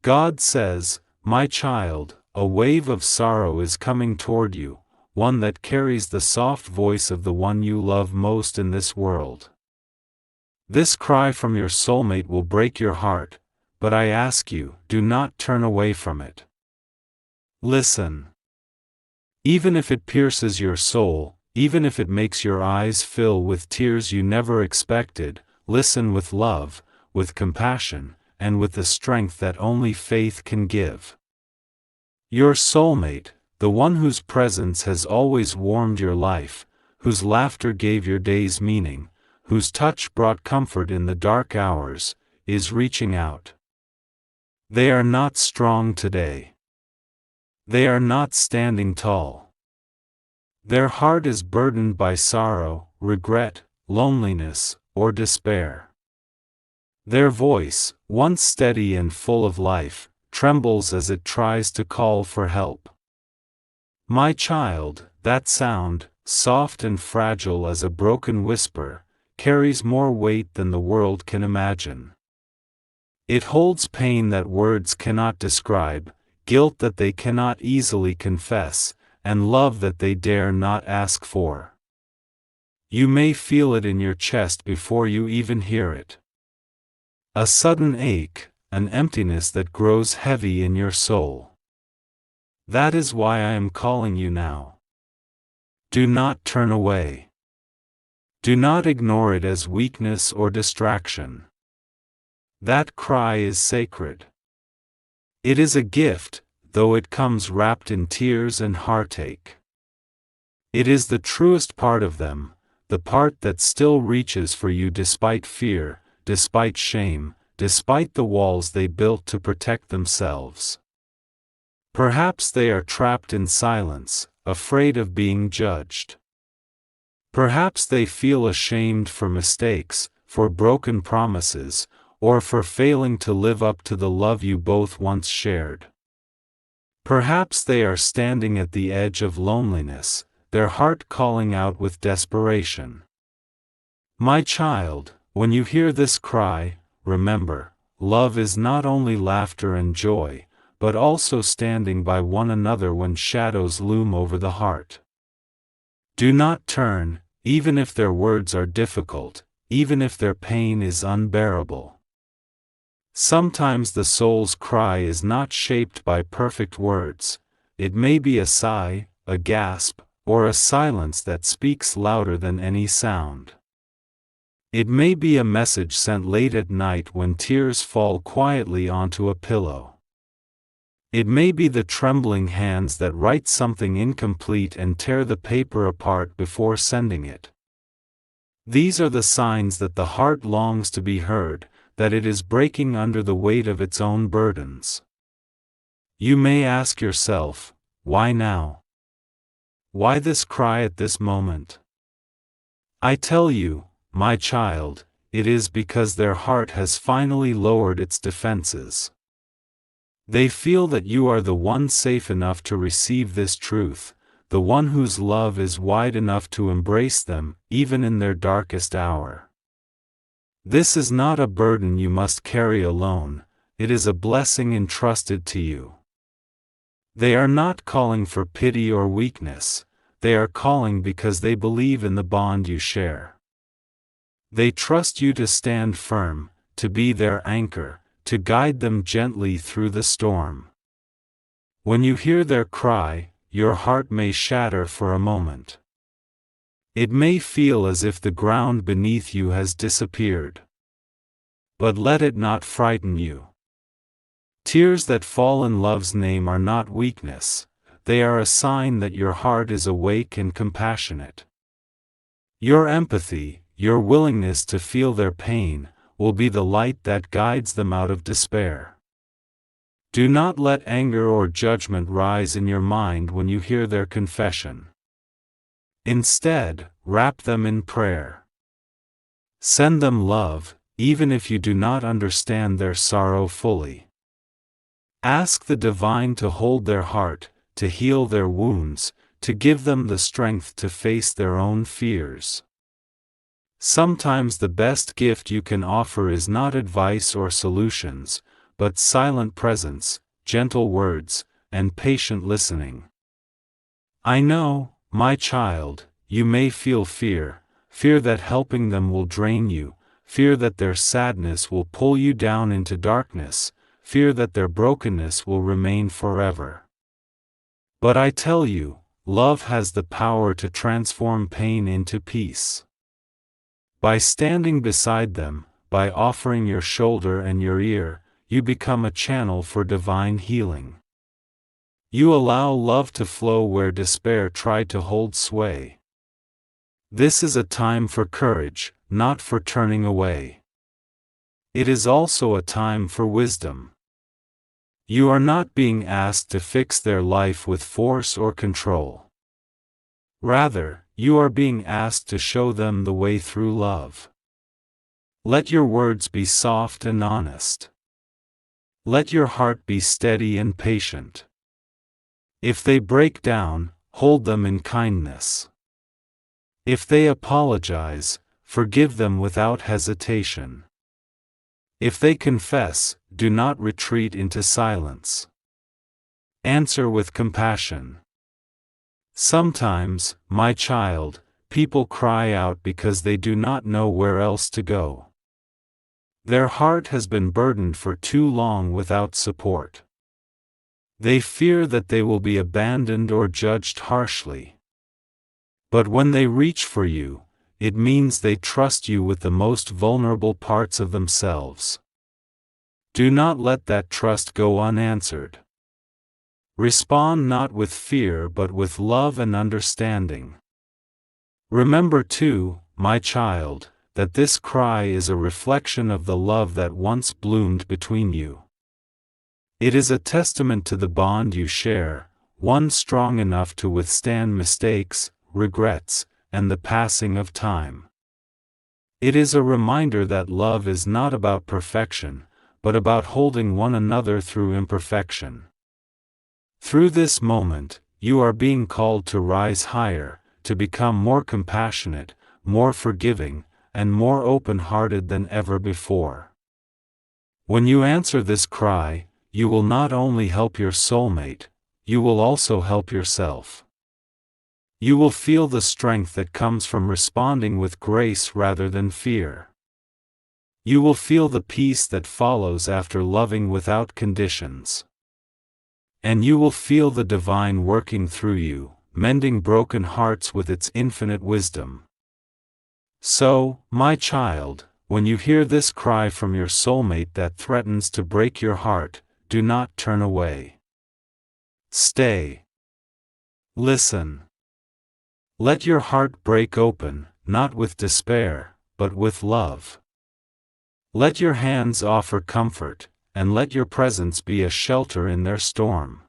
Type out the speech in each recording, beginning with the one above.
God says, "My child, a wave of sorrow is coming toward you, one that carries the soft voice of the one you love most in this world. This cry from your soulmate will break your heart, but I ask you, do not turn away from it. Listen. Even if it pierces your soul, even if it makes your eyes fill with tears you never expected, listen with love, with compassion, and with the strength that only faith can give. Your soulmate, the one whose presence has always warmed your life, whose laughter gave your days meaning, whose touch brought comfort in the dark hours, is reaching out. They are not strong today. They are not standing tall. Their heart is burdened by sorrow, regret, loneliness, or despair. Their voice, once steady and full of life, trembles as it tries to call for help. My child, that sound, soft and fragile as a broken whisper, carries more weight than the world can imagine. It holds pain that words cannot describe, guilt that they cannot easily confess, and love that they dare not ask for. You may feel it in your chest before you even hear it. A sudden ache, an emptiness that grows heavy in your soul. That is why I am calling you now. Do not turn away. Do not ignore it as weakness or distraction. That cry is sacred. It is a gift, though it comes wrapped in tears and heartache. It is the truest part of them, the part that still reaches for you despite fear, despite shame, despite the walls they built to protect themselves. Perhaps they are trapped in silence, afraid of being judged. Perhaps they feel ashamed for mistakes, for broken promises, or for failing to live up to the love you both once shared. Perhaps they are standing at the edge of loneliness, their heart calling out with desperation. My child, when you hear this cry, remember, love is not only laughter and joy, but also standing by one another when shadows loom over the heart. Do not turn, even if their words are difficult, even if their pain is unbearable. Sometimes the soul's cry is not shaped by perfect words. It may be a sigh, a gasp, or a silence that speaks louder than any sound. It may be a message sent late at night when tears fall quietly onto a pillow. It may be the trembling hands that write something incomplete and tear the paper apart before sending it. These are the signs that the heart longs to be heard, that it is breaking under the weight of its own burdens. You may ask yourself, why now? Why this cry at this moment? I tell you, my child, it is because their heart has finally lowered its defenses. They feel that you are the one safe enough to receive this truth, the one whose love is wide enough to embrace them, even in their darkest hour. This is not a burden you must carry alone, it is a blessing entrusted to you. They are not calling for pity or weakness, they are calling because they believe in the bond you share. They trust you to stand firm, to be their anchor, to guide them gently through the storm. When you hear their cry, your heart may shatter for a moment. It may feel as if the ground beneath you has disappeared. But let it not frighten you. Tears that fall in love's name are not weakness, they are a sign that your heart is awake and compassionate. Your empathy, your willingness to feel their pain, will be the light that guides them out of despair. Do not let anger or judgment rise in your mind when you hear their confession. Instead, wrap them in prayer. Send them love, even if you do not understand their sorrow fully. Ask the divine to hold their heart, to heal their wounds, to give them the strength to face their own fears. Sometimes the best gift you can offer is not advice or solutions, but silent presence, gentle words, and patient listening. I know, my child, you may feel fear, fear that helping them will drain you, fear that their sadness will pull you down into darkness, fear that their brokenness will remain forever. But I tell you, love has the power to transform pain into peace. By standing beside them, by offering your shoulder and your ear, you become a channel for divine healing. You allow love to flow where despair tried to hold sway. This is a time for courage, not for turning away. It is also a time for wisdom. You are not being asked to fix their life with force or control. Rather, you are being asked to show them the way through love. Let your words be soft and honest. Let your heart be steady and patient. If they break down, hold them in kindness. If they apologize, forgive them without hesitation. If they confess, do not retreat into silence. Answer with compassion. Sometimes, my child, people cry out because they do not know where else to go. Their heart has been burdened for too long without support. They fear that they will be abandoned or judged harshly. But when they reach for you, it means they trust you with the most vulnerable parts of themselves. Do not let that trust go unanswered. Respond not with fear but with love and understanding. Remember too, my child, that this cry is a reflection of the love that once bloomed between you. It is a testament to the bond you share, one strong enough to withstand mistakes, regrets, and the passing of time. It is a reminder that love is not about perfection, but about holding one another through imperfection. Through this moment, you are being called to rise higher, to become more compassionate, more forgiving, and more open-hearted than ever before. When you answer this cry, you will not only help your soulmate, you will also help yourself. You will feel the strength that comes from responding with grace rather than fear. You will feel the peace that follows after loving without conditions. And you will feel the divine working through you, mending broken hearts with its infinite wisdom. So, my child, when you hear this cry from your soulmate that threatens to break your heart, do not turn away. Stay. Listen. Let your heart break open, not with despair, but with love. Let your hands offer comfort, and let your presence be a shelter in their storm.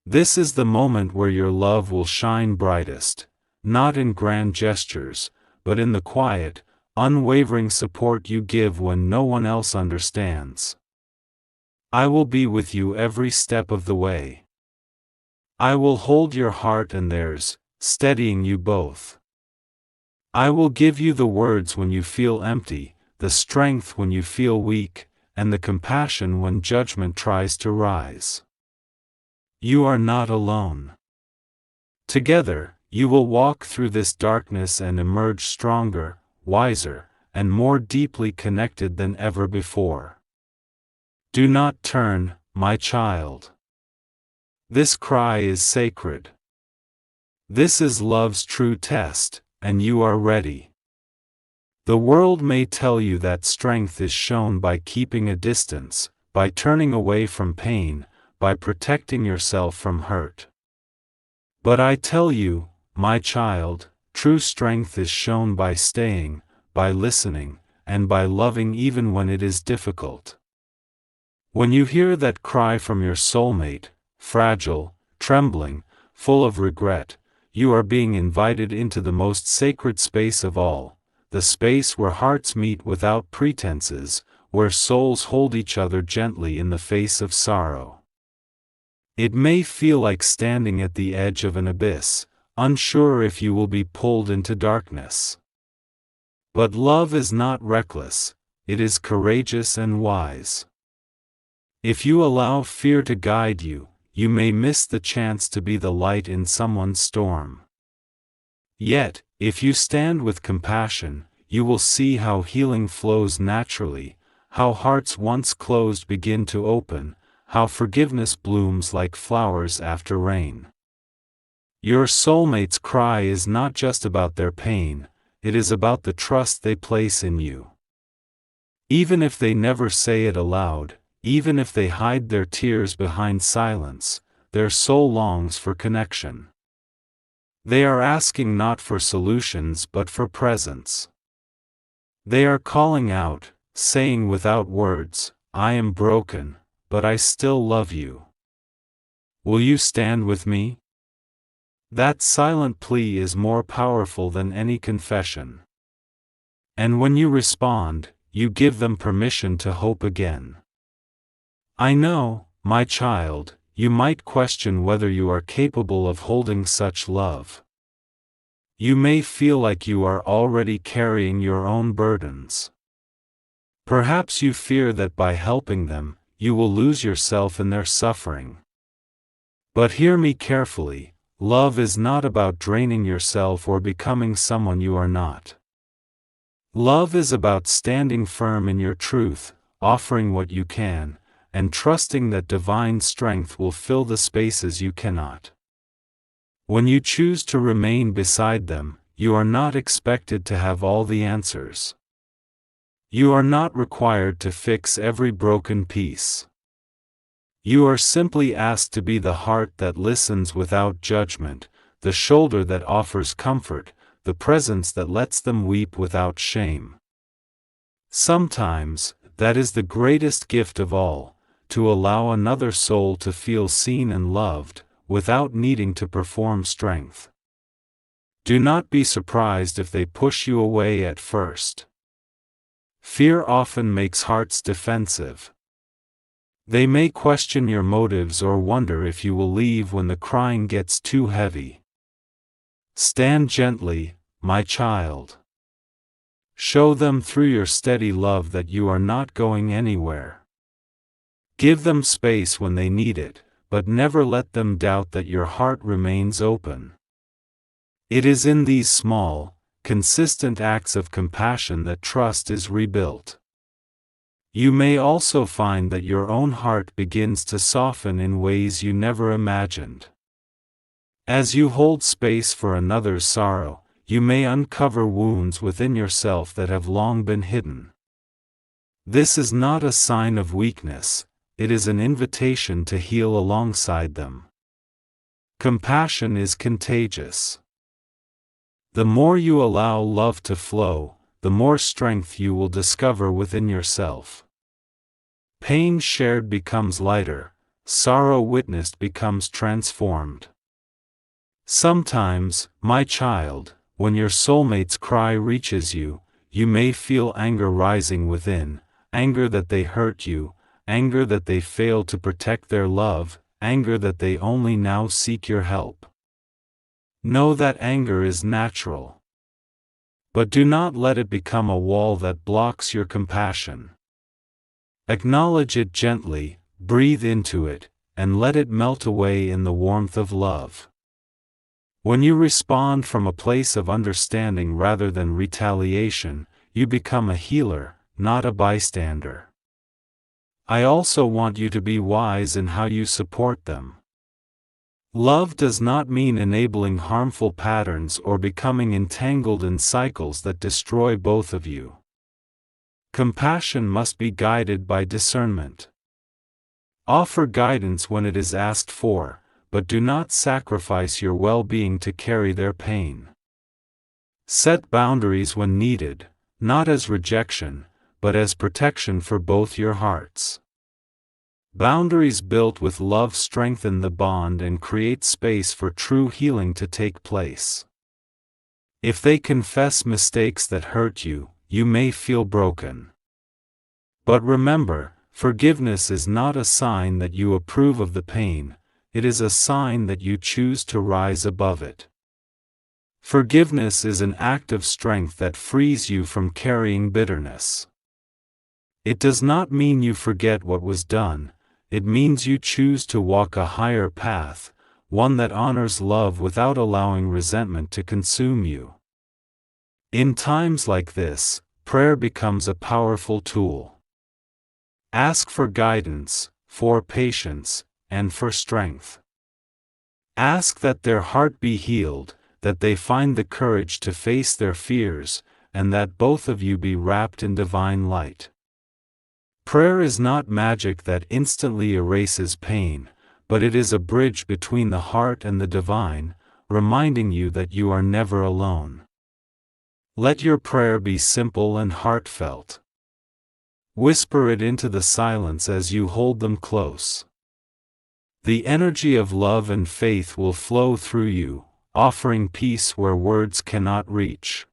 This is the moment where your love will shine brightest, not in grand gestures, but in the quiet, unwavering support you give when no one else understands. I will be with you every step of the way. I will hold your heart and theirs, steadying you both. I will give you the words when you feel empty, the strength when you feel weak, and the compassion when judgment tries to rise. You are not alone. Together, you will walk through this darkness and emerge stronger, wiser, and more deeply connected than ever before. Do not turn, my child. This cry is sacred. This is love's true test, and you are ready. The world may tell you that strength is shown by keeping a distance, by turning away from pain, by protecting yourself from hurt. But I tell you, my child, true strength is shown by staying, by listening, and by loving even when it is difficult. When you hear that cry from your soulmate, fragile, trembling, full of regret, you are being invited into the most sacred space of all, the space where hearts meet without pretenses, where souls hold each other gently in the face of sorrow. It may feel like standing at the edge of an abyss, unsure if you will be pulled into darkness. But love is not reckless, it is courageous and wise. If you allow fear to guide you, you may miss the chance to be the light in someone's storm. Yet, if you stand with compassion, you will see how healing flows naturally, how hearts once closed begin to open, how forgiveness blooms like flowers after rain. Your soulmate's cry is not just about their pain, it is about the trust they place in you. Even if they never say it aloud, even if they hide their tears behind silence, their soul longs for connection. They are asking not for solutions but for presence. They are calling out, saying without words, "I am broken, but I still love you. Will you stand with me?" That silent plea is more powerful than any confession. And when you respond, you give them permission to hope again. I know, my child, you might question whether you are capable of holding such love. You may feel like you are already carrying your own burdens. Perhaps you fear that by helping them, you will lose yourself in their suffering. But hear me carefully, love is not about draining yourself or becoming someone you are not. Love is about standing firm in your truth, offering what you can, and trusting that divine strength will fill the spaces you cannot. When you choose to remain beside them, you are not expected to have all the answers. You are not required to fix every broken piece. You are simply asked to be the heart that listens without judgment, the shoulder that offers comfort, the presence that lets them weep without shame. Sometimes, that is the greatest gift of all, to allow another soul to feel seen and loved, without needing to perform strength. Do not be surprised if they push you away at first. Fear often makes hearts defensive. They may question your motives or wonder if you will leave when the crying gets too heavy. Stand gently, my child. Show them through your steady love that you are not going anywhere. Give them space when they need it, but never let them doubt that your heart remains open. It is in these small, consistent acts of compassion that trust is rebuilt. You may also find that your own heart begins to soften in ways you never imagined. As you hold space for another's sorrow, you may uncover wounds within yourself that have long been hidden. This is not a sign of weakness, it is an invitation to heal alongside them. Compassion is contagious. The more you allow love to flow, the more strength you will discover within yourself. Pain shared becomes lighter, sorrow witnessed becomes transformed. Sometimes, my child, when your soulmate's cry reaches you, you may feel anger rising within, anger that they hurt you, anger that they failed to protect their love, anger that they only now seek your help. Know that anger is natural. But do not let it become a wall that blocks your compassion. Acknowledge it gently, breathe into it, and let it melt away in the warmth of love. When you respond from a place of understanding rather than retaliation, you become a healer, not a bystander. I also want you to be wise in how you support them. Love does not mean enabling harmful patterns or becoming entangled in cycles that destroy both of you. Compassion must be guided by discernment. Offer guidance when it is asked for, but do not sacrifice your well-being to carry their pain. Set boundaries when needed, not as rejection, but as protection for both your hearts. Boundaries built with love strengthen the bond and create space for true healing to take place. If they confess mistakes that hurt you, you may feel broken. But remember, forgiveness is not a sign that you approve of the pain, it is a sign that you choose to rise above it. Forgiveness is an act of strength that frees you from carrying bitterness. It does not mean you forget what was done, it means you choose to walk a higher path, one that honors love without allowing resentment to consume you. In times like this, prayer becomes a powerful tool. Ask for guidance, for patience, and for strength. Ask that their heart be healed, that they find the courage to face their fears, and that both of you be wrapped in divine light. Prayer is not magic that instantly erases pain, but it is a bridge between the heart and the divine, reminding you that you are never alone. Let your prayer be simple and heartfelt. Whisper it into the silence as you hold them close. The energy of love and faith will flow through you, offering peace where words cannot reach.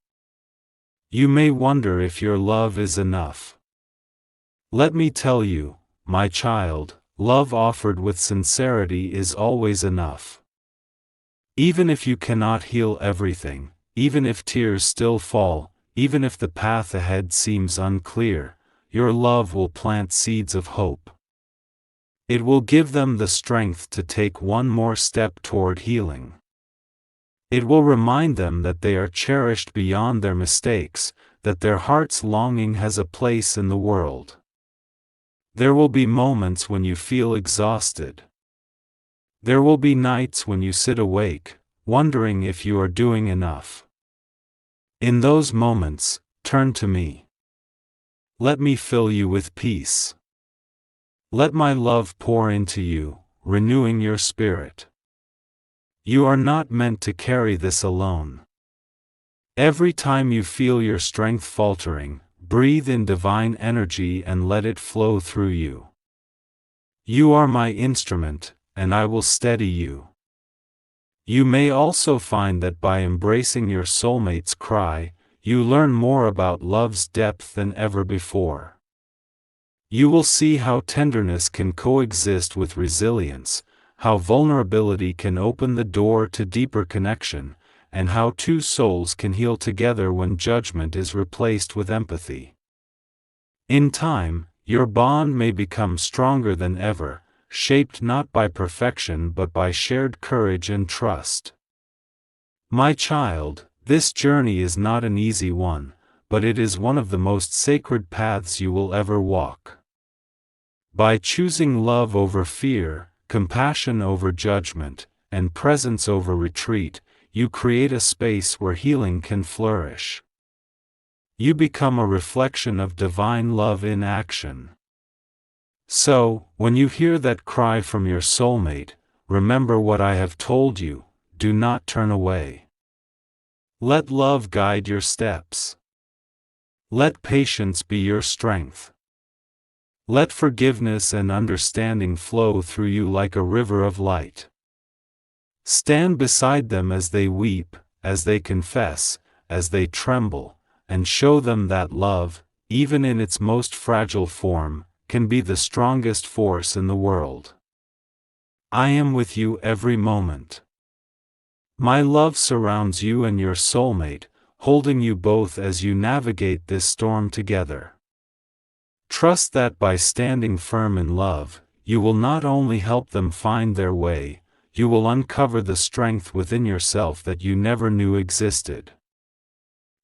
You may wonder if your love is enough. Let me tell you, my child, love offered with sincerity is always enough. Even if you cannot heal everything, even if tears still fall, even if the path ahead seems unclear, your love will plant seeds of hope. It will give them the strength to take one more step toward healing. It will remind them that they are cherished beyond their mistakes, that their heart's longing has a place in the world. There will be moments when you feel exhausted. There will be nights when you sit awake, wondering if you are doing enough. In those moments, turn to me. Let me fill you with peace. Let my love pour into you, renewing your spirit. You are not meant to carry this alone. Every time you feel your strength faltering, breathe in divine energy and let it flow through you. You are my instrument, and I will steady you. You may also find that by embracing your soulmate's cry, you learn more about love's depth than ever before. You will see how tenderness can coexist with resilience, how vulnerability can open the door to deeper connection, and how two souls can heal together when judgment is replaced with empathy. In time, your bond may become stronger than ever, shaped not by perfection but by shared courage and trust. My child, this journey is not an easy one, but it is one of the most sacred paths you will ever walk. By choosing love over fear, compassion over judgment, and presence over retreat, you create a space where healing can flourish. You become a reflection of divine love in action. So, when you hear that cry from your soulmate, remember what I have told you, do not turn away. Let love guide your steps. Let patience be your strength. Let forgiveness and understanding flow through you like a river of light. Stand beside them as they weep, as they confess, as they tremble, and show them that love, even in its most fragile form, can be the strongest force in the world. I am with you every moment. My love surrounds you and your soulmate, holding you both as you navigate this storm together. Trust that by standing firm in love, you will not only help them find their way, you will uncover the strength within yourself that you never knew existed.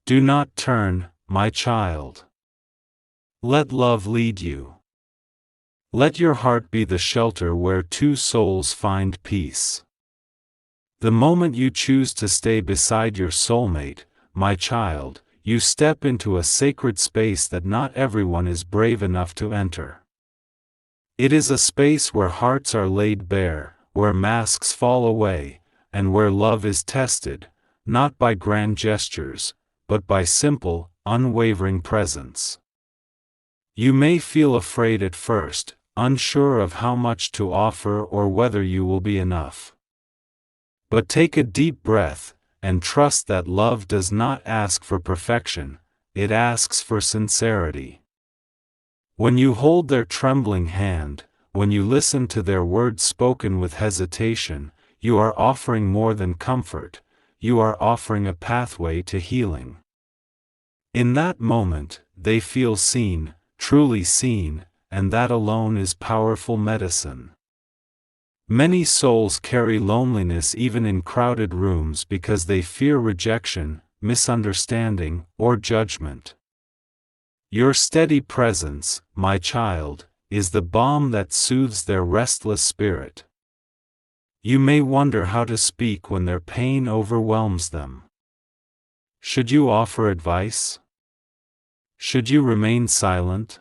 Do not turn, my child. Let love lead you. Let your heart be the shelter where two souls find peace. The moment you choose to stay beside your soulmate, my child, you step into a sacred space that not everyone is brave enough to enter. It is a space where hearts are laid bare, where masks fall away, and where love is tested, not by grand gestures, but by simple, unwavering presence. You may feel afraid at first, unsure of how much to offer or whether you will be enough. But take a deep breath, and trust that love does not ask for perfection, it asks for sincerity. When you hold their trembling hand, when you listen to their words spoken with hesitation, you are offering more than comfort, you are offering a pathway to healing. In that moment, they feel seen, truly seen, and that alone is powerful medicine. Many souls carry loneliness even in crowded rooms because they fear rejection, misunderstanding, or judgment. Your steady presence, my child, is the balm that soothes their restless spirit. You may wonder how to speak when their pain overwhelms them. Should you offer advice? Should you remain silent?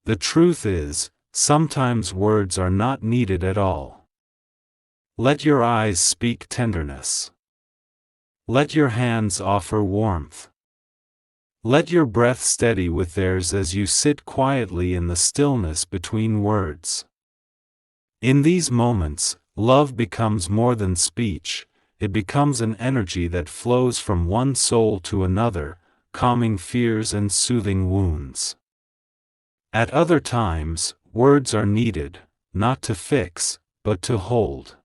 The truth is, sometimes words are not needed at all. Let your eyes speak tenderness. Let your hands offer warmth. Let your breath steady with theirs as you sit quietly in the stillness between words. In these moments, love becomes more than speech, it becomes an energy that flows from one soul to another, calming fears and soothing wounds. At other times, words are needed, not to fix, but to hold.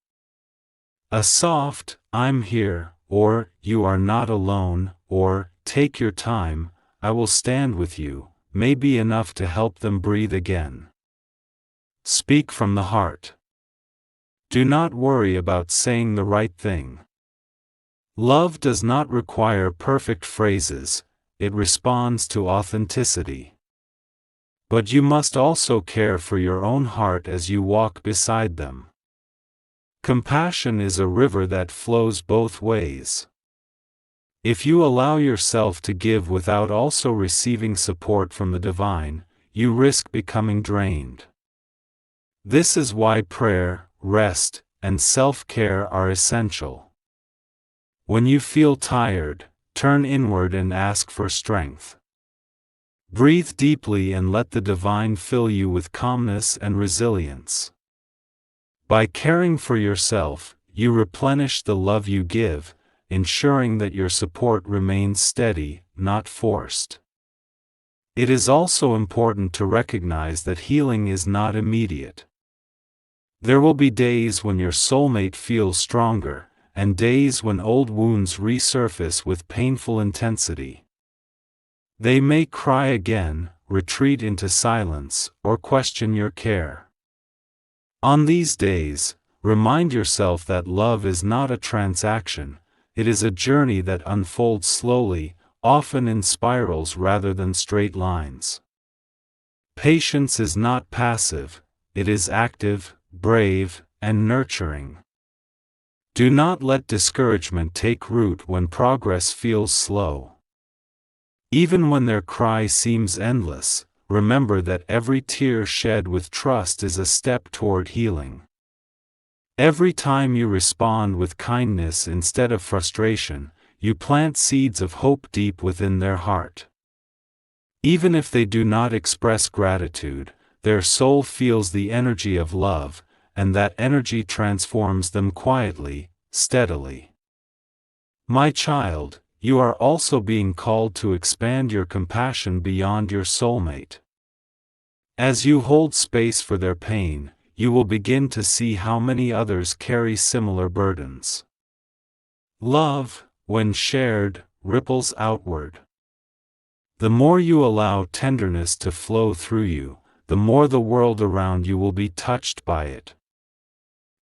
A soft, "I'm here," or "You are not alone," or "Take your time, I will stand with you," may be enough to help them breathe again. Speak from the heart. Do not worry about saying the right thing. Love does not require perfect phrases, it responds to authenticity. But you must also care for your own heart as you walk beside them. Compassion is a river that flows both ways. If you allow yourself to give without also receiving support from the divine, you risk becoming drained. This is why prayer, rest, and self-care are essential. When you feel tired, turn inward and ask for strength. Breathe deeply and let the divine fill you with calmness and resilience. By caring for yourself, you replenish the love you give, ensuring that your support remains steady, not forced. It is also important to recognize that healing is not immediate. There will be days when your soulmate feels stronger, and days when old wounds resurface with painful intensity. They may cry again, retreat into silence, or question your care. On these days, remind yourself that love is not a transaction, it is a journey that unfolds slowly, often in spirals rather than straight lines. Patience is not passive, it is active, brave, and nurturing. Do not let discouragement take root when progress feels slow. Even when their cry seems endless, remember that every tear shed with trust is a step toward healing. Every time you respond with kindness instead of frustration, you plant seeds of hope deep within their heart. Even if they do not express gratitude, their soul feels the energy of love, and that energy transforms them quietly, steadily. My child, you are also being called to expand your compassion beyond your soulmate. As you hold space for their pain, you will begin to see how many others carry similar burdens. Love, when shared, ripples outward. The more you allow tenderness to flow through you, the more the world around you will be touched by it.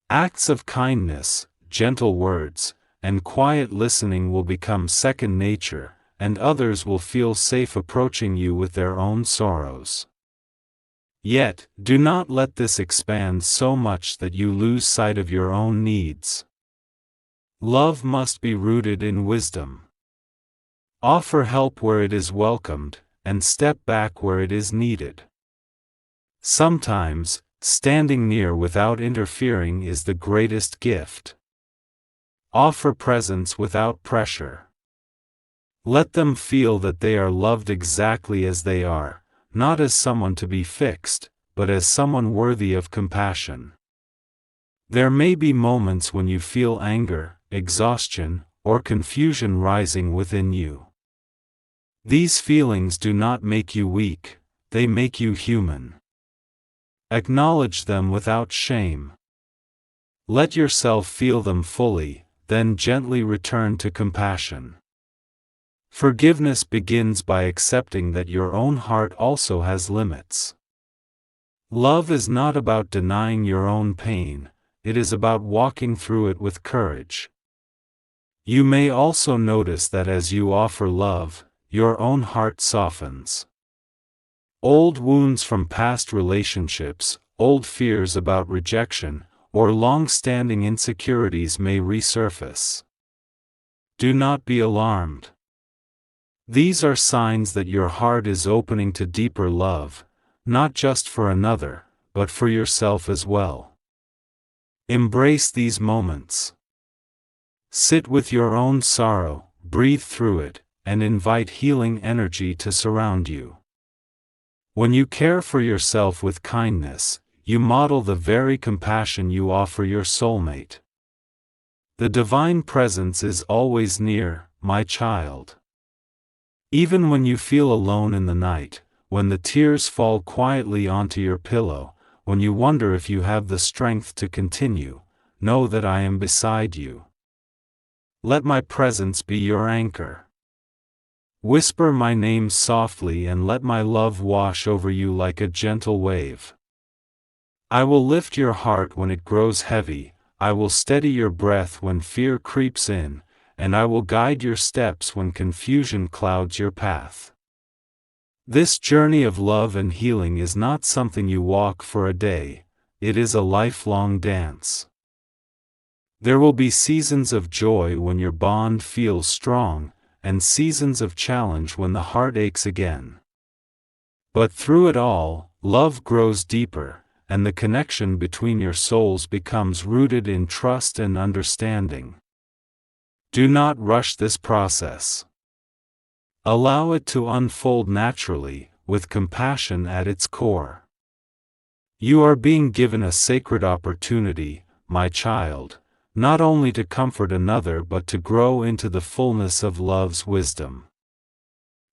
Acts of kindness, gentle words, and quiet listening will become second nature, and others will feel safe approaching you with their own sorrows. Yet, do not let this expand so much that you lose sight of your own needs. Love must be rooted in wisdom. Offer help where it is welcomed, and step back where it is needed. Sometimes, standing near without interfering is the greatest gift. Offer presence without pressure. Let them feel that they are loved exactly as they are, not as someone to be fixed, but as someone worthy of compassion. There may be moments when you feel anger, exhaustion, or confusion rising within you. These feelings do not make you weak, they make you human. Acknowledge them without shame. Let yourself feel them fully, then gently return to compassion. Forgiveness begins by accepting that your own heart also has limits. Love is not about denying your own pain, it is about walking through it with courage. You may also notice that as you offer love, your own heart softens. Old wounds from past relationships, old fears about rejection, or long-standing insecurities may resurface. Do not be alarmed. These are signs that your heart is opening to deeper love, not just for another, but for yourself as well. Embrace these moments. Sit with your own sorrow, breathe through it, and invite healing energy to surround you. When you care for yourself with kindness, you model the very compassion you offer your soulmate. The divine presence is always near, my child. Even when you feel alone in the night, when the tears fall quietly onto your pillow, when you wonder if you have the strength to continue, know that I am beside you. Let my presence be your anchor. Whisper my name softly and let my love wash over you like a gentle wave. I will lift your heart when it grows heavy, I will steady your breath when fear creeps in, and I will guide your steps when confusion clouds your path. This journey of love and healing is not something you walk for a day, it is a lifelong dance. There will be seasons of joy when your bond feels strong, and seasons of challenge when the heart aches again. But through it all, love grows deeper, and the connection between your souls becomes rooted in trust and understanding. Do not rush this process. Allow it to unfold naturally, with compassion at its core. You are being given a sacred opportunity, my child, not only to comfort another but to grow into the fullness of love's wisdom.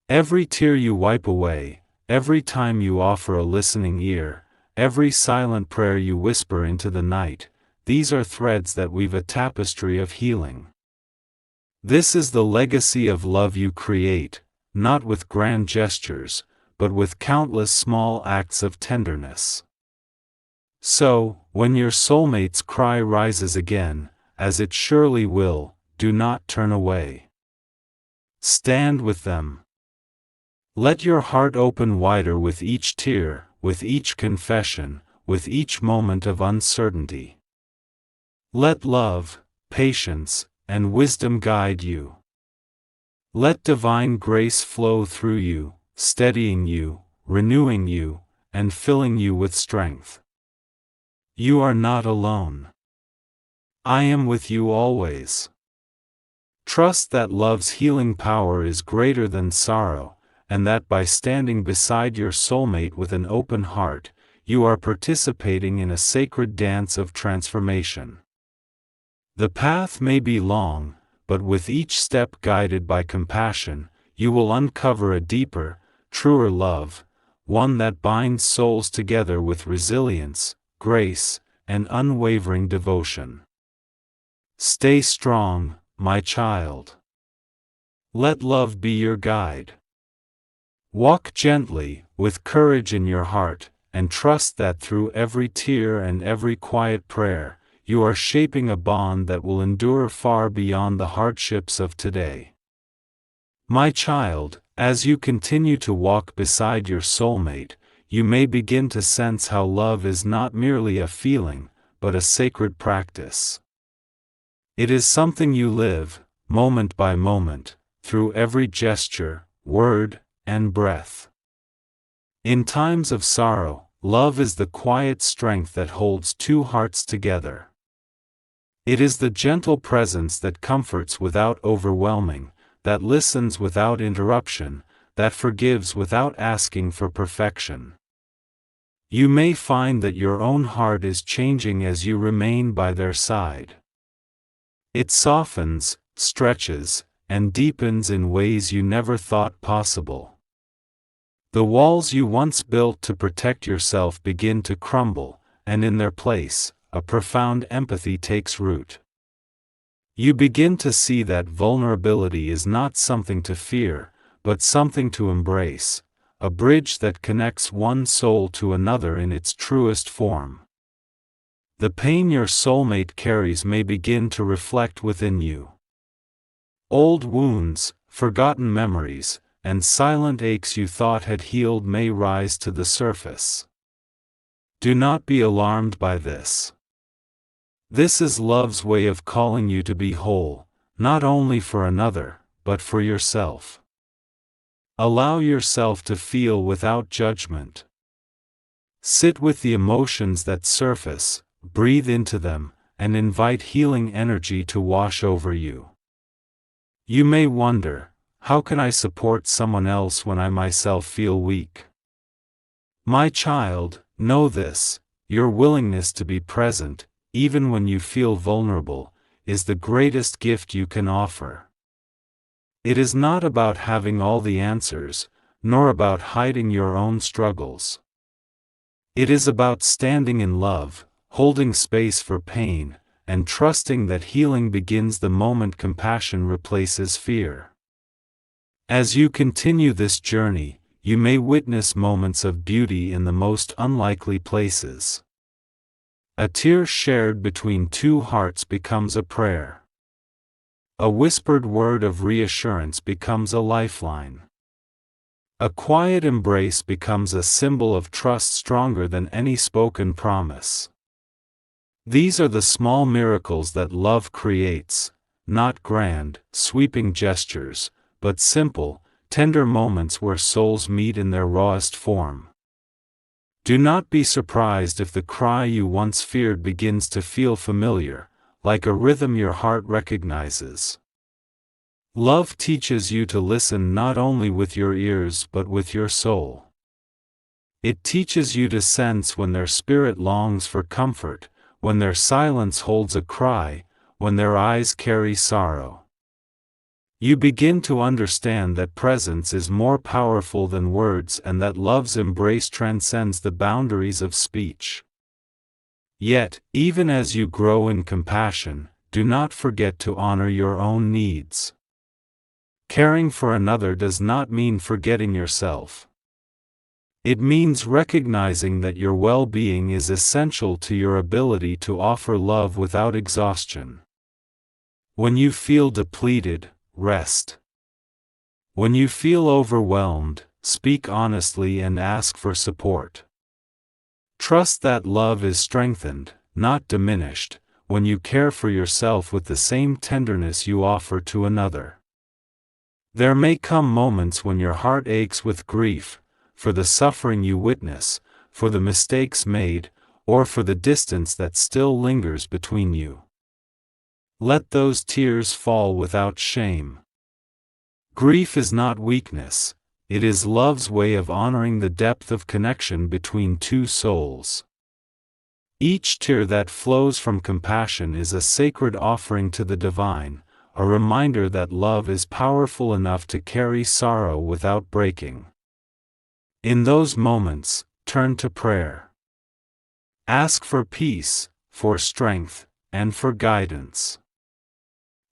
Every tear you wipe away, every time you offer a listening ear, every silent prayer you whisper into the night, these are threads that weave a tapestry of healing. This is the legacy of love you create, not with grand gestures, but with countless small acts of tenderness. So, when your soulmate's cry rises again, as it surely will, do not turn away. Stand with them. Let your heart open wider with each tear, with each confession, with each moment of uncertainty. Let love, patience, and wisdom guide you. Let divine grace flow through you, steadying you, renewing you, and filling you with strength. You are not alone. I am with you always. Trust that love's healing power is greater than sorrow, and that by standing beside your soulmate with an open heart, you are participating in a sacred dance of transformation. The path may be long, but with each step guided by compassion, you will uncover a deeper, truer love, one that binds souls together with resilience, grace, and unwavering devotion. Stay strong, my child. Let love be your guide. Walk gently, with courage in your heart, and trust that through every tear and every quiet prayer, you are shaping a bond that will endure far beyond the hardships of today. My child, as you continue to walk beside your soulmate, you may begin to sense how love is not merely a feeling, but a sacred practice. It is something you live, moment by moment, through every gesture, word, and breath. In times of sorrow, love is the quiet strength that holds two hearts together. It is the gentle presence that comforts without overwhelming, that listens without interruption, that forgives without asking for perfection. You may find that your own heart is changing as you remain by their side. It softens, stretches, and deepens in ways you never thought possible. The walls you once built to protect yourself begin to crumble, and in their place, a profound empathy takes root. You begin to see that vulnerability is not something to fear, but something to embrace, a bridge that connects one soul to another in its truest form. The pain your soulmate carries may begin to reflect within you. Old wounds, forgotten memories, and silent aches you thought had healed may rise to the surface. Do not be alarmed by this. This is love's way of calling you to be whole, not only for another, but for yourself. Allow yourself to feel without judgment. Sit with the emotions that surface, breathe into them, and invite healing energy to wash over you. You may wonder, how can I support someone else when I myself feel weak? My child, know this: your willingness to be present, even when you feel vulnerable, is the greatest gift you can offer. It is not about having all the answers, nor about hiding your own struggles. It is about standing in love, holding space for pain, and trusting that healing begins the moment compassion replaces fear. As you continue this journey, you may witness moments of beauty in the most unlikely places. A tear shared between two hearts becomes a prayer. A whispered word of reassurance becomes a lifeline. A quiet embrace becomes a symbol of trust stronger than any spoken promise. These are the small miracles that love creates, not grand, sweeping gestures, but simple, tender moments where souls meet in their rawest form. Do not be surprised if the cry you once feared begins to feel familiar, like a rhythm your heart recognizes. Love teaches you to listen not only with your ears but with your soul. It teaches you to sense when their spirit longs for comfort, when their silence holds a cry, when their eyes carry sorrow. You begin to understand that presence is more powerful than words and that love's embrace transcends the boundaries of speech. Yet, even as you grow in compassion, do not forget to honor your own needs. Caring for another does not mean forgetting yourself. It means recognizing that your well-being is essential to your ability to offer love without exhaustion. When you feel depleted, rest. When you feel overwhelmed, speak honestly and ask for support. Trust that love is strengthened, not diminished, when you care for yourself with the same tenderness you offer to another. There may come moments when your heart aches with grief, for the suffering you witness, for the mistakes made, or for the distance that still lingers between you. Let those tears fall without shame. Grief is not weakness, it is love's way of honoring the depth of connection between two souls. Each tear that flows from compassion is a sacred offering to the divine, a reminder that love is powerful enough to carry sorrow without breaking. In those moments, turn to prayer. Ask for peace, for strength, and for guidance.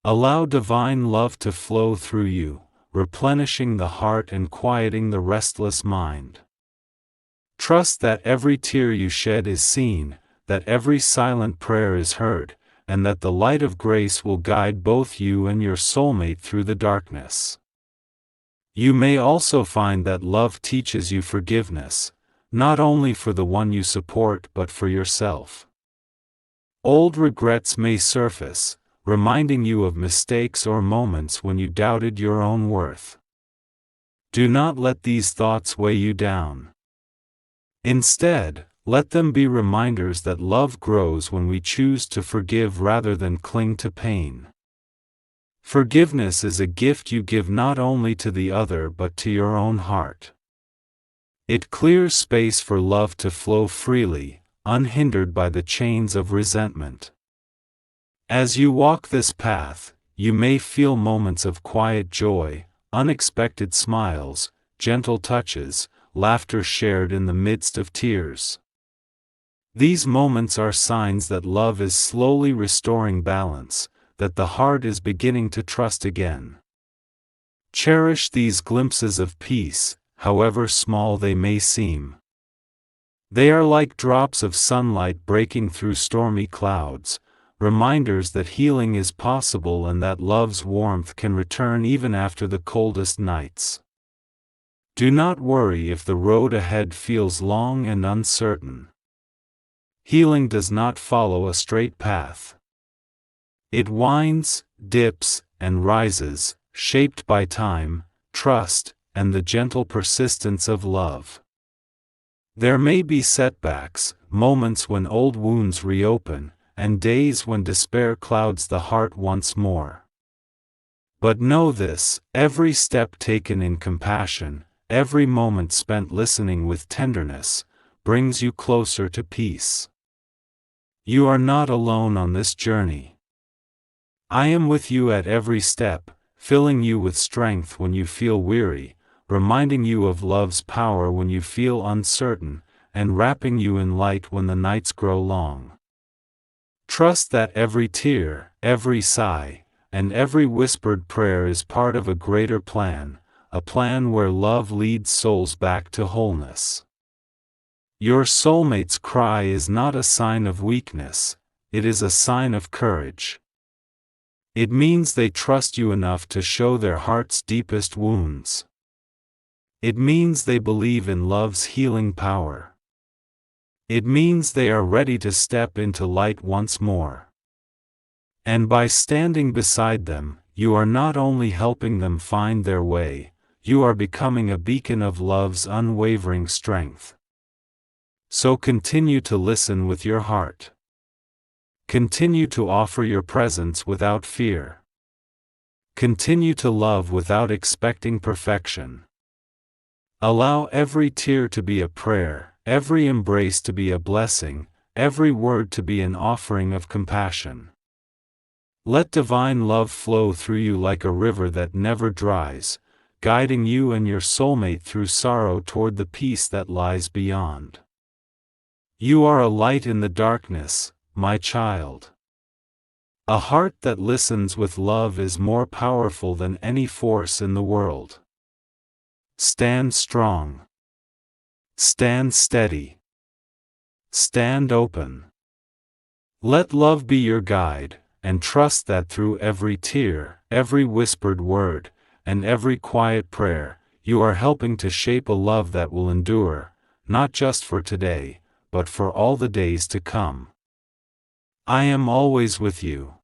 Allow divine love to flow through you, replenishing the heart and quieting the restless mind. Trust that every tear you shed is seen, that every silent prayer is heard, and that the light of grace will guide both you and your soulmate through the darkness. You may also find that love teaches you forgiveness, not only for the one you support but for yourself. Old regrets may surface, reminding you of mistakes or moments when you doubted your own worth. Do not let these thoughts weigh you down. Instead, let them be reminders that love grows when we choose to forgive rather than cling to pain. Forgiveness is a gift you give not only to the other but to your own heart. It clears space for love to flow freely, unhindered by the chains of resentment. As you walk this path, you may feel moments of quiet joy, unexpected smiles, gentle touches, laughter shared in the midst of tears. These moments are signs that love is slowly restoring balance, that the heart is beginning to trust again. Cherish these glimpses of peace, however small they may seem. They are like drops of sunlight breaking through stormy clouds, reminders that healing is possible and that love's warmth can return even after the coldest nights. Do not worry if the road ahead feels long and uncertain. Healing does not follow a straight path. It winds, dips, and rises, shaped by time, trust, and the gentle persistence of love. There may be setbacks, moments when old wounds reopen, and days when despair clouds the heart once more. But know this: every step taken in compassion, every moment spent listening with tenderness, brings you closer to peace. You are not alone on this journey. I am with you at every step, filling you with strength when you feel weary, reminding you of love's power when you feel uncertain, and wrapping you in light when the nights grow long. Trust that every tear, every sigh, and every whispered prayer is part of a greater plan, a plan where love leads souls back to wholeness. Your soulmate's cry is not a sign of weakness, it is a sign of courage. It means they trust you enough to show their heart's deepest wounds. It means they believe in love's healing power. It means they are ready to step into light once more. And by standing beside them, you are not only helping them find their way, you are becoming a beacon of love's unwavering strength. So continue to listen with your heart. Continue to offer your presence without fear. Continue to love without expecting perfection. Allow every tear to be a prayer, every embrace to be a blessing, every word to be an offering of compassion. Let divine love flow through you like a river that never dries, guiding you and your soulmate through sorrow toward the peace that lies beyond. You are a light in the darkness, my child. A heart that listens with love is more powerful than any force in the world. Stand strong. Stand steady. Stand open. Let love be your guide, and trust that through every tear, every whispered word, and every quiet prayer, you are helping to shape a love that will endure, not just for today, but for all the days to come. I am always with you.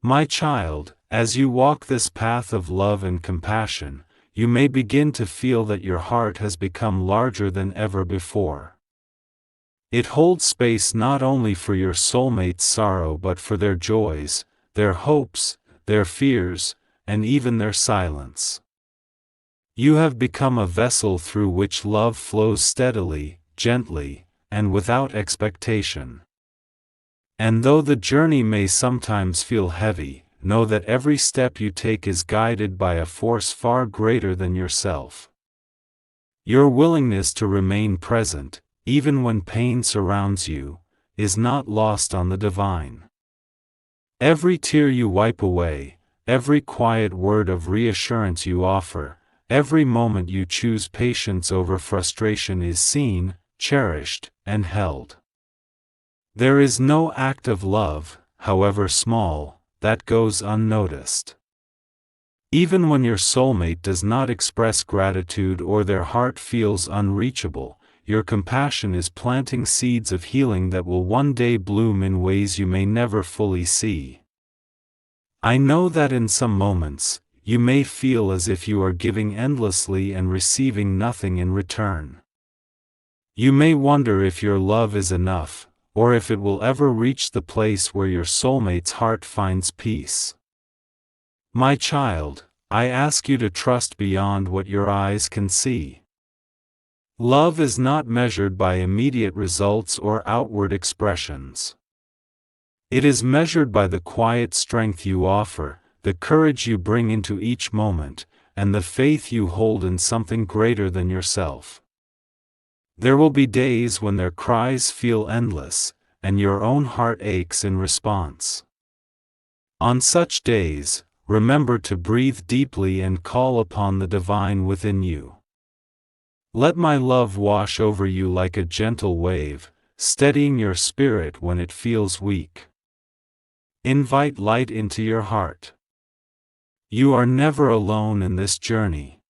My child, as you walk this path of love and compassion, you may begin to feel that your heart has become larger than ever before. It holds space not only for your soulmate's sorrow but for their joys, their hopes, their fears, and even their silence. You have become a vessel through which love flows steadily, gently, and without expectation. And though the journey may sometimes feel heavy, know that every step you take is guided by a force far greater than yourself. Your willingness to remain present, even when pain surrounds you, is not lost on the divine. Every tear you wipe away, every quiet word of reassurance you offer, every moment you choose patience over frustration is seen, cherished, and held. There is no act of love, however small, that goes unnoticed. Even when your soulmate does not express gratitude or their heart feels unreachable, your compassion is planting seeds of healing that will one day bloom in ways you may never fully see. I know that in some moments, you may feel as if you are giving endlessly and receiving nothing in return. You may wonder if your love is enough, or if it will ever reach the place where your soulmate's heart finds peace. My child, I ask you to trust beyond what your eyes can see. Love is not measured by immediate results or outward expressions. It is measured by the quiet strength you offer, the courage you bring into each moment, and the faith you hold in something greater than yourself. There will be days when their cries feel endless, and your own heart aches in response. On such days, remember to breathe deeply and call upon the divine within you. Let my love wash over you like a gentle wave, steadying your spirit when it feels weak. Invite light into your heart. You are never alone in this journey.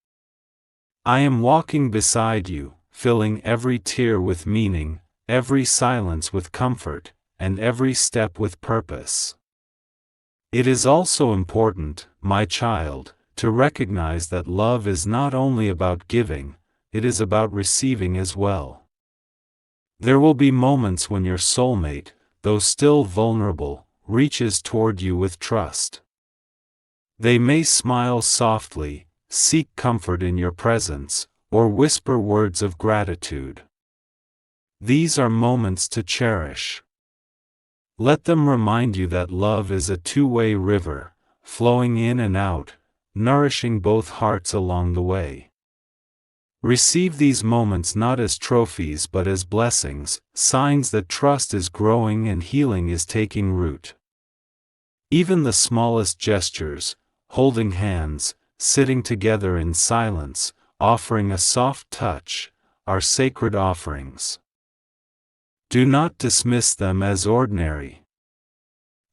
I am walking beside you, filling every tear with meaning, every silence with comfort, and every step with purpose. It is also important, my child, to recognize that love is not only about giving, it is about receiving as well. There will be moments when your soulmate, though still vulnerable, reaches toward you with trust. They may smile softly, seek comfort in your presence, or whisper words of gratitude. These are moments to cherish. Let them remind you that love is a two-way river, flowing in and out, nourishing both hearts along the way. Receive these moments not as trophies but as blessings, signs that trust is growing and healing is taking root. Even the smallest gestures, holding hands, sitting together in silence, offering a soft touch, are sacred offerings. Do not dismiss them as ordinary.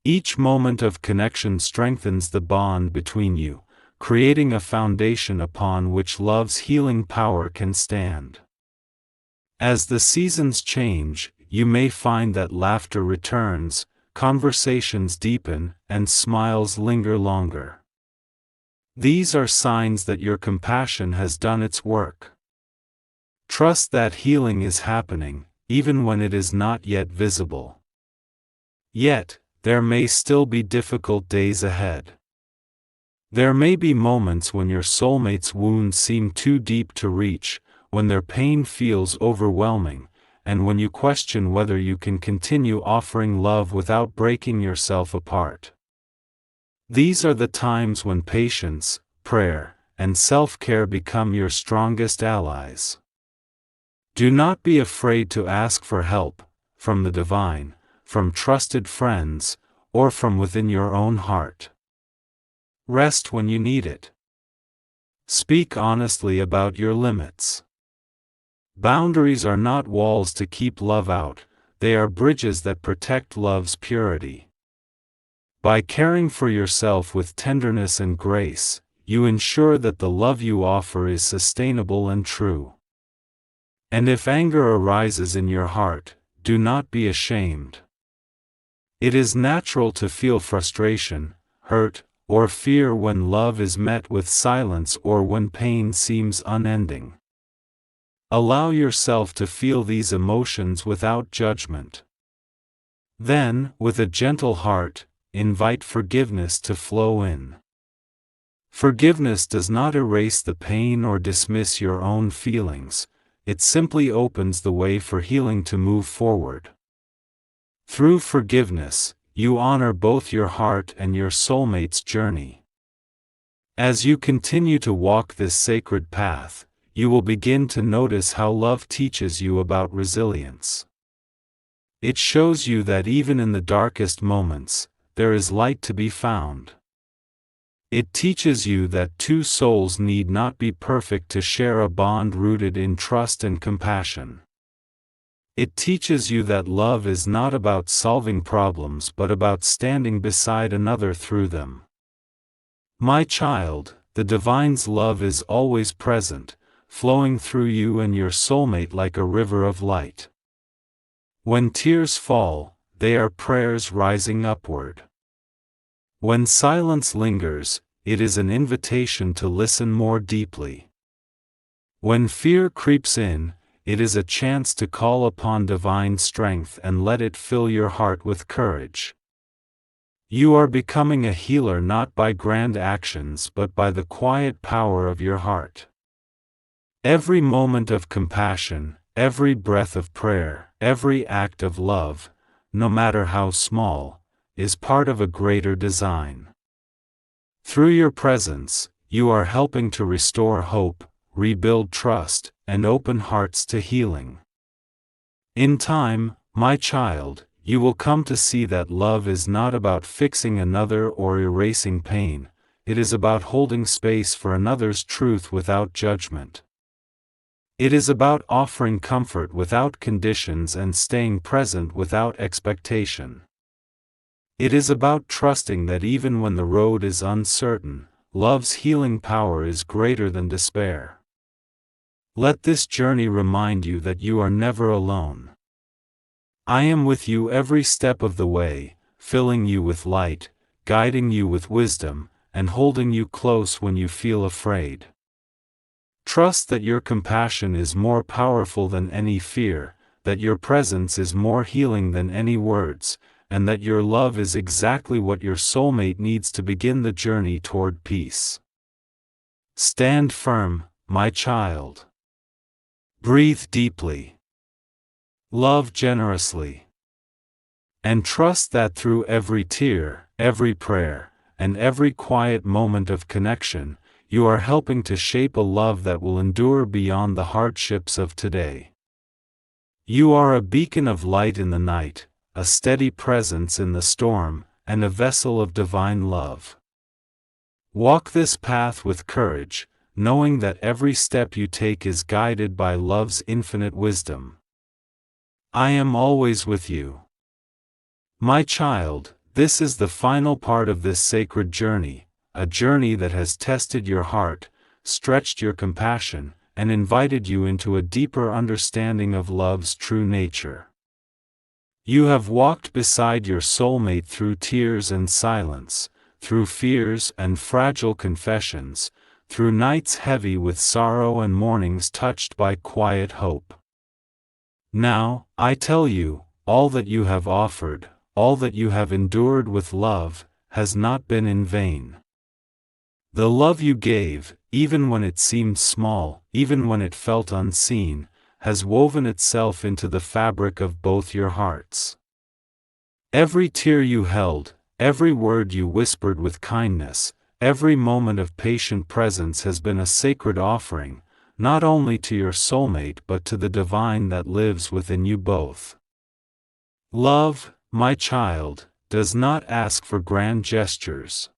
Each moment of connection strengthens the bond between you, creating a foundation upon which love's healing power can stand. As the seasons change, you may find that laughter returns, conversations deepen, and smiles linger longer. These are signs that your compassion has done its work. Trust that healing is happening, even when it is not yet visible. Yet, there may still be difficult days ahead. There may be moments when your soulmate's wounds seem too deep to reach, when their pain feels overwhelming, and when you question whether you can continue offering love without breaking yourself apart. These are the times when patience, prayer, and self-care become your strongest allies. Do not be afraid to ask for help, from the divine, from trusted friends, or from within your own heart. Rest when you need it. Speak honestly about your limits. Boundaries are not walls to keep love out, they are bridges that protect love's purity. By caring for yourself with tenderness and grace, you ensure that the love you offer is sustainable and true. And if anger arises in your heart, do not be ashamed. It is natural to feel frustration, hurt, or fear when love is met with silence or when pain seems unending. Allow yourself to feel these emotions without judgment. Then, with a gentle heart, invite forgiveness to flow in. Forgiveness does not erase the pain or dismiss your own feelings, it simply opens the way for healing to move forward. Through forgiveness, you honor both your heart and your soulmate's journey. As you continue to walk this sacred path, you will begin to notice how love teaches you about resilience. It shows you that even in the darkest moments, there is light to be found. It teaches you that two souls need not be perfect to share a bond rooted in trust and compassion. It teaches you that love is not about solving problems but about standing beside another through them. My child, the divine's love is always present, flowing through you and your soulmate like a river of light. When tears fall, they are prayers rising upward. When silence lingers, it is an invitation to listen more deeply. When fear creeps in, it is a chance to call upon divine strength and let it fill your heart with courage. You are becoming a healer not by grand actions but by the quiet power of your heart. Every moment of compassion, every breath of prayer, every act of love, no matter how small, is part of a greater design. Through your presence, you are helping to restore hope, rebuild trust, and open hearts to healing. In time, my child, you will come to see that love is not about fixing another or erasing pain, it is about holding space for another's truth without judgment. It is about offering comfort without conditions and staying present without expectation. It is about trusting that even when the road is uncertain, love's healing power is greater than despair. Let this journey remind you that you are never alone. I am with you every step of the way, filling you with light, guiding you with wisdom, and holding you close when you feel afraid. Trust that your compassion is more powerful than any fear, that your presence is more healing than any words, and that your love is exactly what your soulmate needs to begin the journey toward peace. Stand firm, my child. Breathe deeply. Love generously. And trust that through every tear, every prayer, and every quiet moment of connection, you are helping to shape a love that will endure beyond the hardships of today. You are a beacon of light in the night, a steady presence in the storm, and a vessel of divine love. Walk this path with courage, knowing that every step you take is guided by love's infinite wisdom. I am always with you. My child, this is the final part of this sacred journey, a journey that has tested your heart, stretched your compassion, and invited you into a deeper understanding of love's true nature. You have walked beside your soulmate through tears and silence, through fears and fragile confessions, through nights heavy with sorrow and mornings touched by quiet hope. Now, I tell you, all that you have offered, all that you have endured with love, has not been in vain. The love you gave, even when it seemed small, even when it felt unseen, has woven itself into the fabric of both your hearts. Every tear you held, every word you whispered with kindness, every moment of patient presence has been a sacred offering, not only to your soulmate but to the divine that lives within you both. Love, my child, does not ask for grand gestures.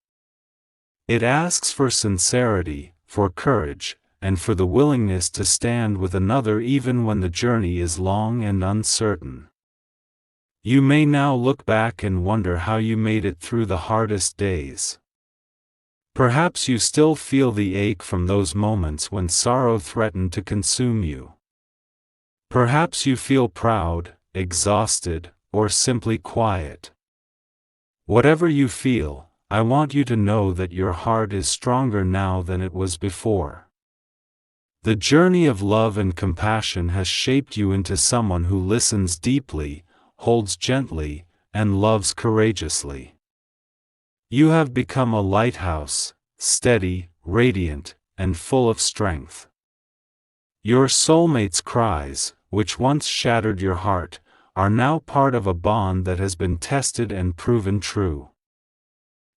It asks for sincerity, for courage, and for the willingness to stand with another even when the journey is long and uncertain. You may now look back and wonder how you made it through the hardest days. Perhaps you still feel the ache from those moments when sorrow threatened to consume you. Perhaps you feel proud, exhausted, or simply quiet. Whatever you feel, I want you to know that your heart is stronger now than it was before. The journey of love and compassion has shaped you into someone who listens deeply, holds gently, and loves courageously. You have become a lighthouse, steady, radiant, and full of strength. Your soulmate's cries, which once shattered your heart, are now part of a bond that has been tested and proven true.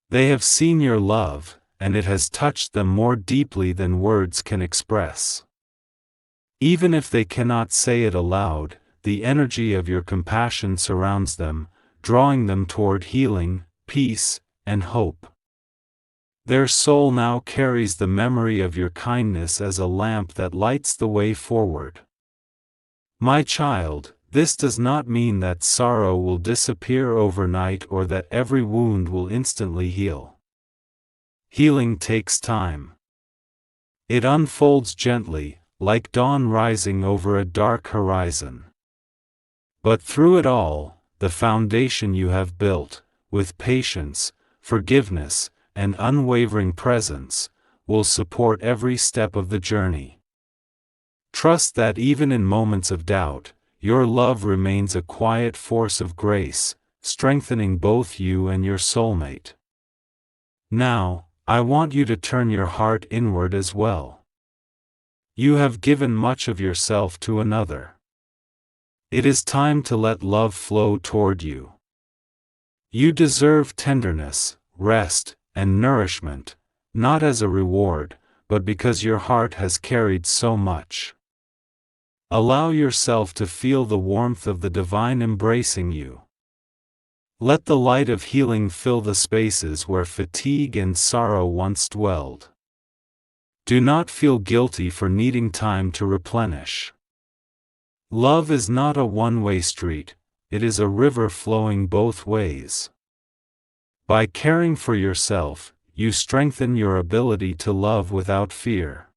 They have seen your love, and it has touched them more deeply than words can express. Even if they cannot say it aloud, the energy of your compassion surrounds them, drawing them toward healing, peace, and hope. Their soul now carries the memory of your kindness as a lamp that lights the way forward. My child, this does not mean that sorrow will disappear overnight or that every wound will instantly heal. Healing takes time. It unfolds gently, like dawn rising over a dark horizon. But through it all, the foundation you have built, with patience, forgiveness, and unwavering presence, will support every step of the journey. Trust that even in moments of doubt, your love remains a quiet force of grace, strengthening both you and your soulmate. Now, I want you to turn your heart inward as well. You have given much of yourself to another. It is time to let love flow toward you. You deserve tenderness, rest, and nourishment, not as a reward, but because your heart has carried so much. Allow yourself to feel the warmth of the divine embracing you. Let the light of healing fill the spaces where fatigue and sorrow once dwelled. Do not feel guilty for needing time to replenish. Love is not a one-way street, it is a river flowing both ways. By caring for yourself, you strengthen your ability to love without fear.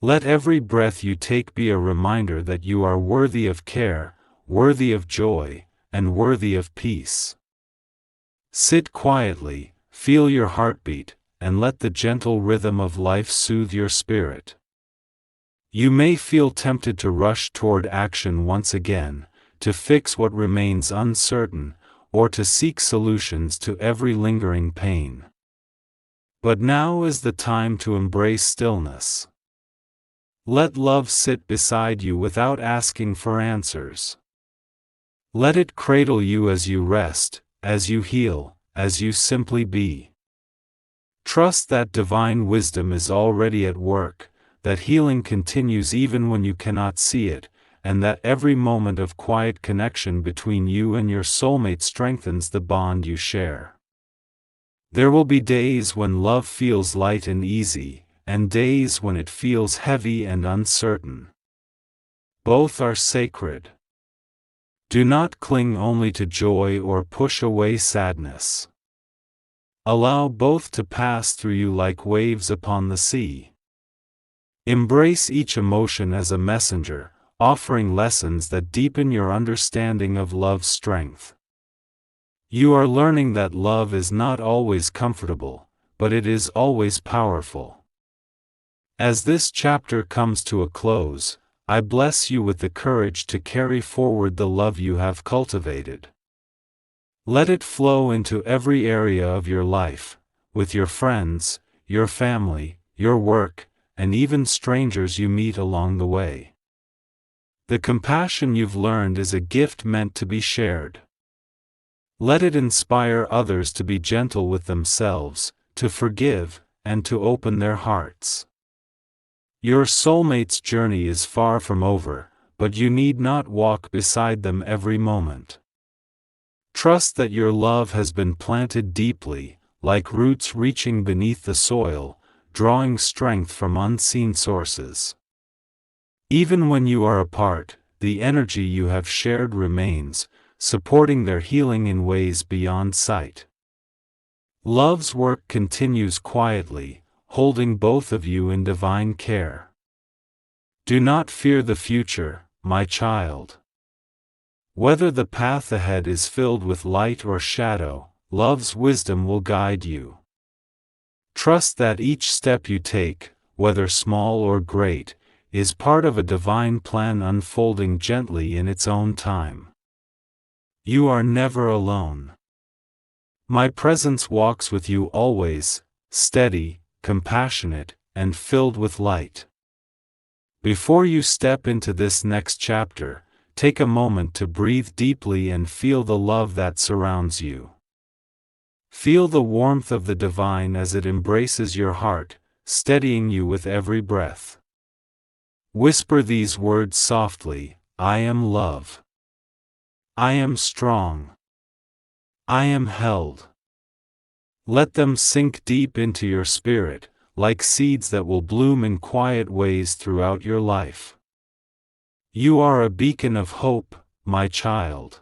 Let every breath you take be a reminder that you are worthy of care, worthy of joy, and worthy of peace. Sit quietly, feel your heartbeat, and let the gentle rhythm of life soothe your spirit. You may feel tempted to rush toward action once again, to fix what remains uncertain, or to seek solutions to every lingering pain. But now is the time to embrace stillness. Let love sit beside you without asking for answers. Let it cradle you as you rest, as you heal, as you simply be. Trust that divine wisdom is already at work, that healing continues even when you cannot see it, and that every moment of quiet connection between you and your soulmate strengthens the bond you share. There will be days when love feels light and easy, and days when it feels heavy and uncertain. Both are sacred. Do not cling only to joy or push away sadness. Allow both to pass through you like waves upon the sea. Embrace each emotion as a messenger, offering lessons that deepen your understanding of love's strength. You are learning that love is not always comfortable, but it is always powerful. As this chapter comes to a close, I bless you with the courage to carry forward the love you have cultivated. Let it flow into every area of your life, with your friends, your family, your work, and even strangers you meet along the way. The compassion you've learned is a gift meant to be shared. Let it inspire others to be gentle with themselves, to forgive, and to open their hearts. Your soulmate's journey is far from over, but you need not walk beside them every moment. Trust that your love has been planted deeply, like roots reaching beneath the soil, drawing strength from unseen sources. Even when you are apart, the energy you have shared remains, supporting their healing in ways beyond sight. Love's work continues quietly, holding both of you in divine care. Do not fear the future, my child. Whether the path ahead is filled with light or shadow, love's wisdom will guide you. Trust that each step you take, whether small or great, is part of a divine plan unfolding gently in its own time. You are never alone. My presence walks with you always, steady, compassionate, and filled with light. Before you step into this next chapter, take a moment to breathe deeply and feel the love that surrounds you. Feel the warmth of the divine as it embraces your heart, steadying you with every breath. Whisper these words softly: I am love. I am strong. I am held. Let them sink deep into your spirit, like seeds that will bloom in quiet ways throughout your life. You are a beacon of hope, my child.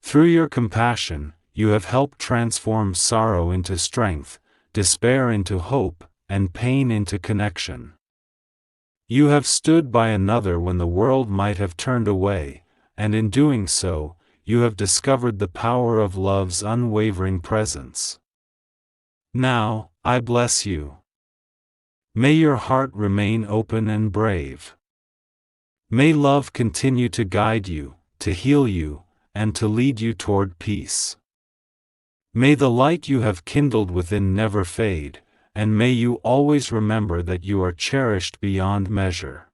Through your compassion, you have helped transform sorrow into strength, despair into hope, and pain into connection. You have stood by another when the world might have turned away, and in doing so, you have discovered the power of love's unwavering presence. Now, I bless you. May your heart remain open and brave. May love continue to guide you, to heal you, and to lead you toward peace. May the light you have kindled within never fade, and may you always remember that you are cherished beyond measure.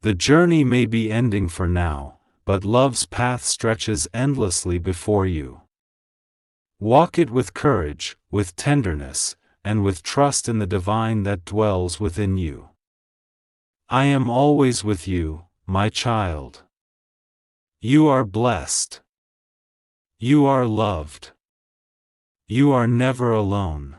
The journey may be ending for now, but love's path stretches endlessly before you. Walk it with courage, with tenderness, and with trust in the divine that dwells within you. I am always with you, my child. You are blessed. You are loved. You are never alone.